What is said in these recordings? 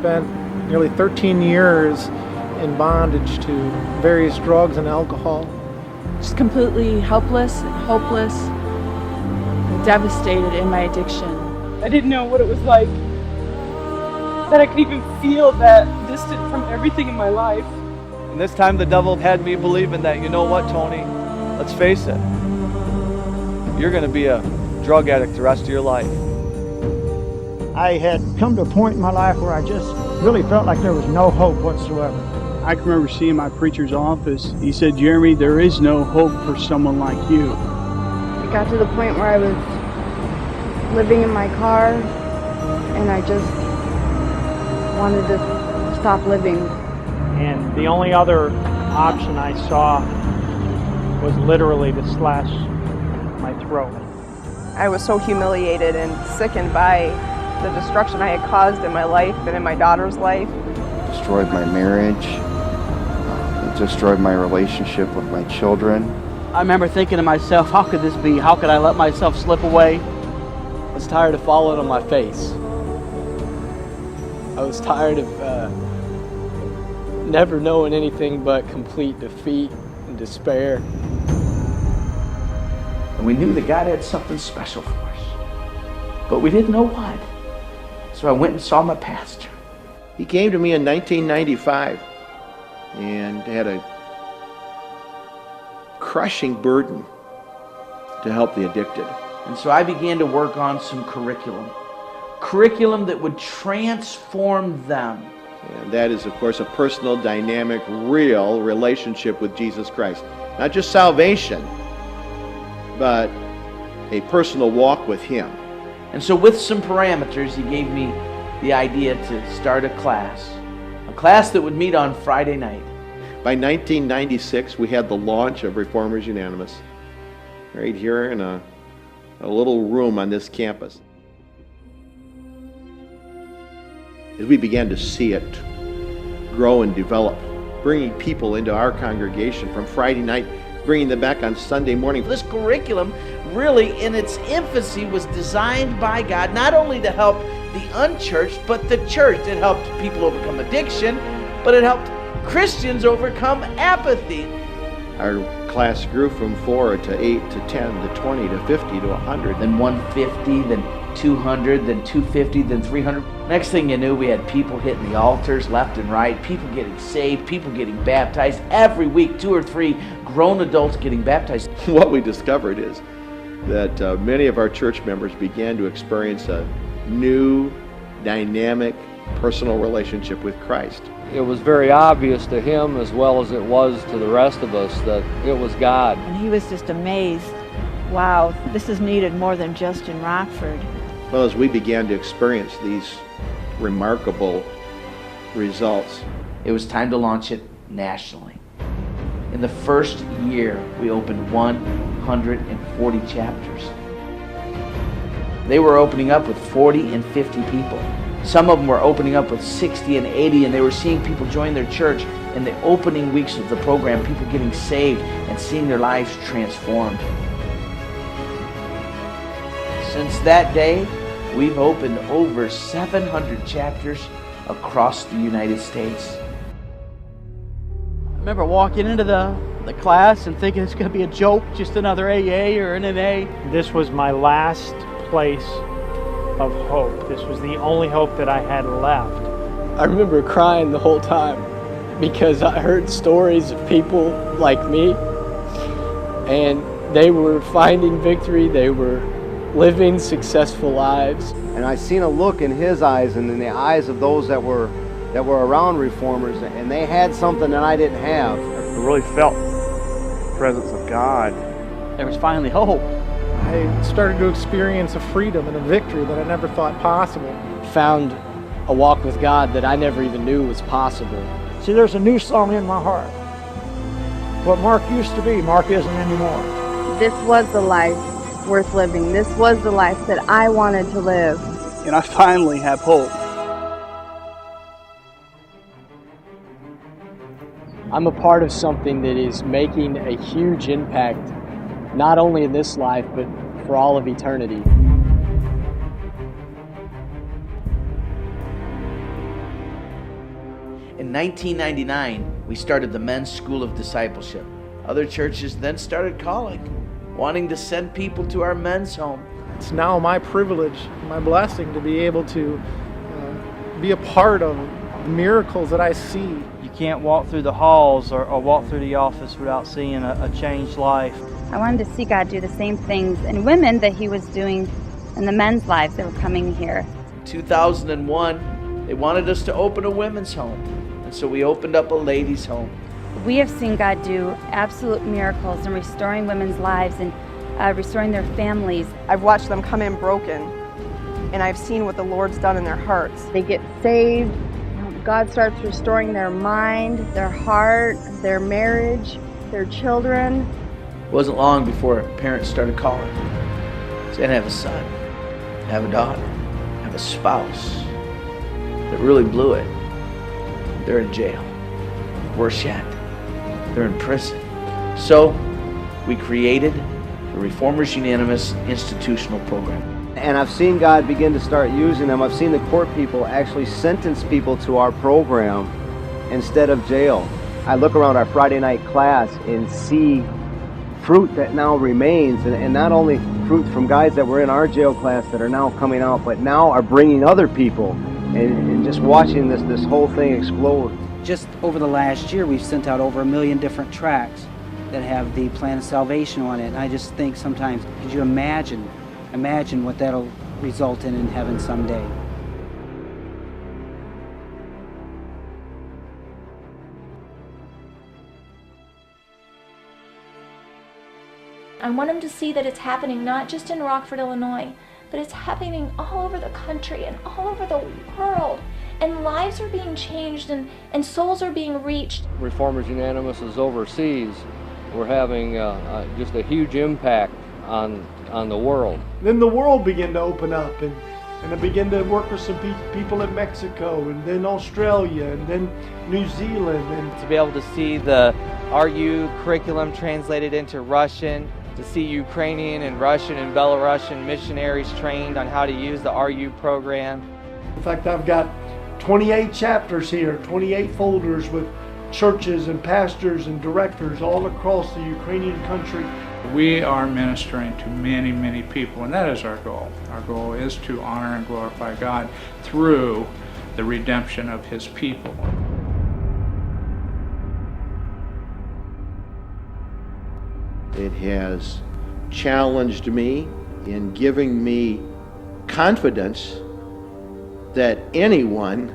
spent nearly 13 years in bondage to various drugs and alcohol. Just completely helpless, hopeless, devastated in my addiction. I didn't know what it was like, that I could even feel that distant from everything in my life. And this time the devil had me believing that, you know what, Tony, let's face it, you're going to be a drug addict the rest of your life. I had come to a point in my life where I just really felt like there was no hope whatsoever. I can remember seeing my preacher's office. He said, Jeremy, there is no hope for someone like you. It got to the point where I was living in my car and I just wanted to stop living. And the only other option I saw was literally to slash my throat. I was so humiliated and sickened by the destruction I had caused in my life and in my daughter's life. Destroyed my marriage. It destroyed my relationship with my children. I remember thinking to myself, how could this be? How could I let myself slip away? I was tired of falling on my face. I was tired of never knowing anything but complete defeat and despair. And we knew that God had something special for us, but we didn't know what. So I went and saw my pastor. He came to me in 1995 and had a crushing burden to help the addicted. And so I began to work on some curriculum that would transform them. And that is, of course, a personal, dynamic, real relationship with Jesus Christ. Not just salvation, but a personal walk with Him. And so with some parameters, he gave me the idea to start a class that would meet on Friday night. By 1996, we had the launch of Reformers Unanimous right here in a little room on this campus. As we began to see it grow and develop, bringing people into our congregation from Friday night, bringing them back on Sunday morning. This curriculum really in its infancy was designed by God not only to help the unchurched but the church. It helped people overcome addiction, but it helped Christians overcome apathy. Our class grew from 4 to 8 to 10 to 20 to 50 to 100. Then 150, then 200, then 250, then 300. Next thing you knew, we had people hitting the altars left and right, people getting saved, people getting baptized. Every week, 2 or 3 grown adults getting baptized. What we discovered is that many of our church members began to experience a new, dynamic, personal relationship with Christ. It was very obvious to him as well as it was to the rest of us that it was God. And he was just amazed. Wow, this is needed more than just in Rockford. Well, as we began to experience these remarkable results, it was time to launch it nationally. In the first year, we opened 140 chapters. They were opening up with 40 and 50 people. Some of them were opening up with 60 and 80, and they were seeing people join their church in the opening weeks of the program, people getting saved and seeing their lives transformed. Since that day, we've opened over 700 chapters across the United States. I remember walking into the class and thinking it's going to be a joke, just another AA or an NA. This was my last place of hope. This was the only hope that I had left. I remember crying the whole time because I heard stories of people like me, and they were finding victory, they were living successful lives. And I seen a look in his eyes and in the eyes of those that were around Reformers, and they had something that I didn't have. I really felt the presence of God. There was finally hope. I started to experience a freedom and a victory that I never thought possible. Found a walk with God that I never even knew was possible. See, there's a new song in my heart. What Mark used to be, Mark isn't anymore. This was the life worth living. This was the life that I wanted to live. And I finally have hope. I'm a part of something that is making a huge impact, not only in this life, but for all of eternity. In 1999, we started the Men's School of Discipleship. Other churches then started calling, wanting to send people to our men's home. It's now my privilege, my blessing to be able to be a part of the miracles that I see. You can't walk through the halls or walk through the office without seeing a changed life. I wanted to see God do the same things in women that He was doing in the men's lives that were coming here. In 2001, they wanted us to open a women's home, and so we opened up a ladies' home. We have seen God do absolute miracles in restoring women's lives and restoring their families. I've watched them come in broken, and I've seen what the Lord's done in their hearts. They get saved. God starts restoring their mind, their heart, their marriage, their children. It wasn't long before parents started calling, saying, I have a son, I have a daughter, I have a spouse that really blew it. They're in jail. Worse yet, they're in prison. So we created the Reformers Unanimous Institutional Program. And I've seen God begin to start using them. I've seen the court people actually sentence people to our program instead of jail. I look around our Friday night class and see fruit that now remains, and not only fruit from guys that were in our jail class that are now coming out, but now are bringing other people, and just watching this whole thing explode. Just over the last year, we've sent out over 1 million different tracts that have the plan of salvation on it. And I just think sometimes, could you imagine what that'll result in heaven someday? I want them to see that it's happening not just in Rockford, Illinois, but it's happening all over the country and all over the world. And lives are being changed and souls are being reached. Reformers Unanimous is overseas. We're having just a huge impact on the world. Then the world began to open up, and I began to work with some people in Mexico, and then Australia, and then New Zealand. And to be able to see the RU curriculum translated into Russian, to see Ukrainian and Russian and Belarusian missionaries trained on how to use the RU program. In fact, I've got 28 chapters here, 28 folders with churches and pastors and directors all across the Ukrainian country. We are ministering to many, many people, and that is our goal. Our goal is to honor and glorify God through the redemption of His people. It has challenged me in giving me confidence that anyone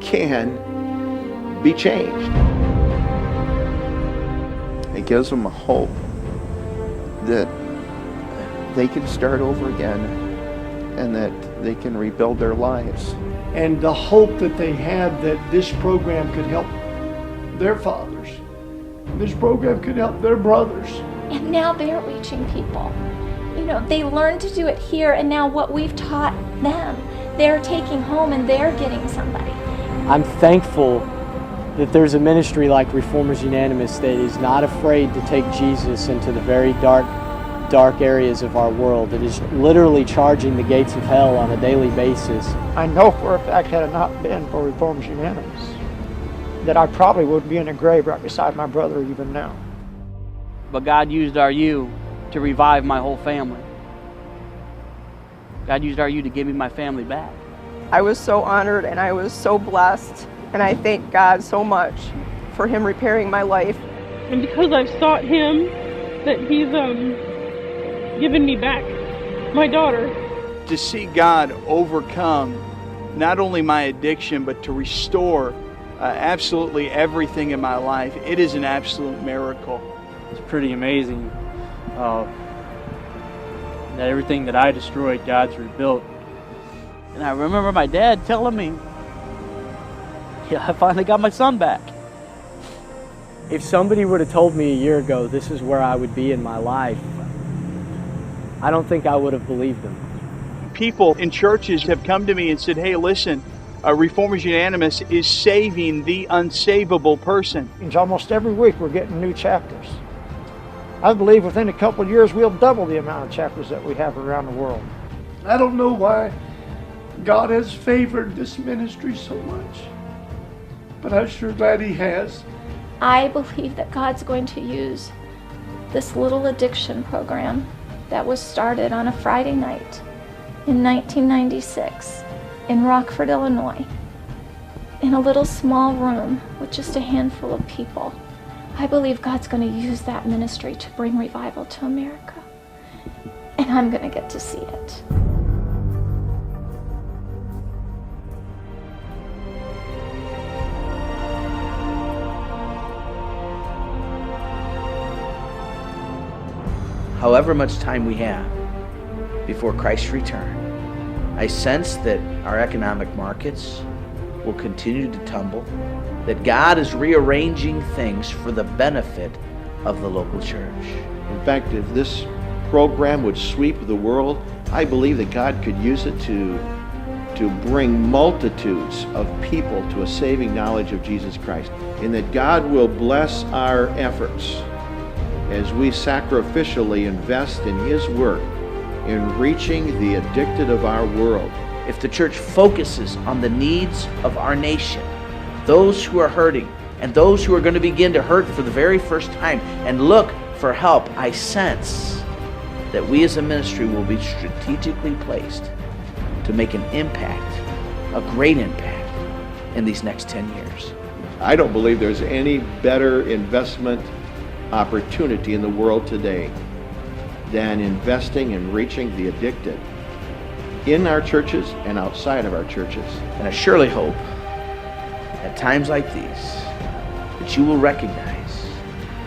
can be changed. It gives them a hope that they can start over again and that they can rebuild their lives. And the hope that they had that this program could help their fathers, this program could help their brothers. And now they're reaching people. You know, they learned to do it here, and now what we've taught them, they're taking home and they're getting somebody. I'm thankful that there's a ministry like Reformers Unanimous that is not afraid to take Jesus into the very dark areas of our world, that is literally charging the gates of hell on a daily basis. I know for a fact, had it not been for Reformers Unanimous, that I probably would be in a grave right beside my brother even now. But God used RU to revive my whole family. God used RU to give me my family back. I was so honored and I was so blessed, and I thank God so much for Him repairing my life. And because I've sought Him, that He's given me back my daughter. To see God overcome not only my addiction, but to restore absolutely everything in my life, it is an absolute miracle. It's pretty amazing that everything that I destroyed, God's rebuilt. And I remember my dad telling me, yeah, I finally got my son back. If somebody would have told me a year ago this is where I would be in my life, I don't think I would have believed them. People in churches have come to me and said, hey, listen, Reformers Unanimous is saving the unsavable person. Almost every week we're getting new chapters. I believe within a couple of years we'll double the amount of chapters that we have around the world. I don't know why God has favored this ministry so much. but I'm sure glad he has. I believe that God's going to use this little addiction program that was started on a Friday night in 1996 in Rockford, Illinois, in a little small room with just a handful of people. I believe God's going to use that ministry to bring revival to America. And I'm going to get to see it. However much time we have before Christ's return, I sense that our economic markets will continue to tumble, that God is rearranging things for the benefit of the local church. In fact, if this program would sweep the world, I believe that God could use it to bring multitudes of people to a saving knowledge of Jesus Christ, and that God will bless our efforts as we sacrificially invest in His work in reaching the addicted of our world. If the church focuses on the needs of our nation, those who are hurting and those who are going to begin to hurt for the very first time and look for help, I sense that we as a ministry will be strategically placed to make an impact, a great impact, in these next 10 years. I don't believe there's any better investment opportunity in the world today than investing in reaching the addicted in our churches and outside of our churches. And I surely hope at times like these that you will recognize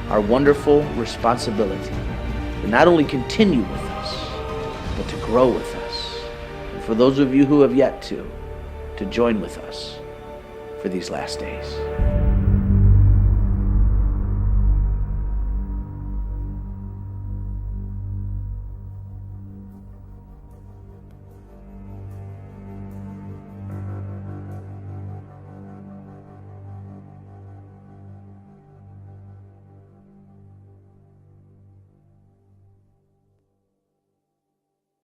our wonderful responsibility to not only continue with us, but to grow with us. And for those of you who have yet to join with us for these last days.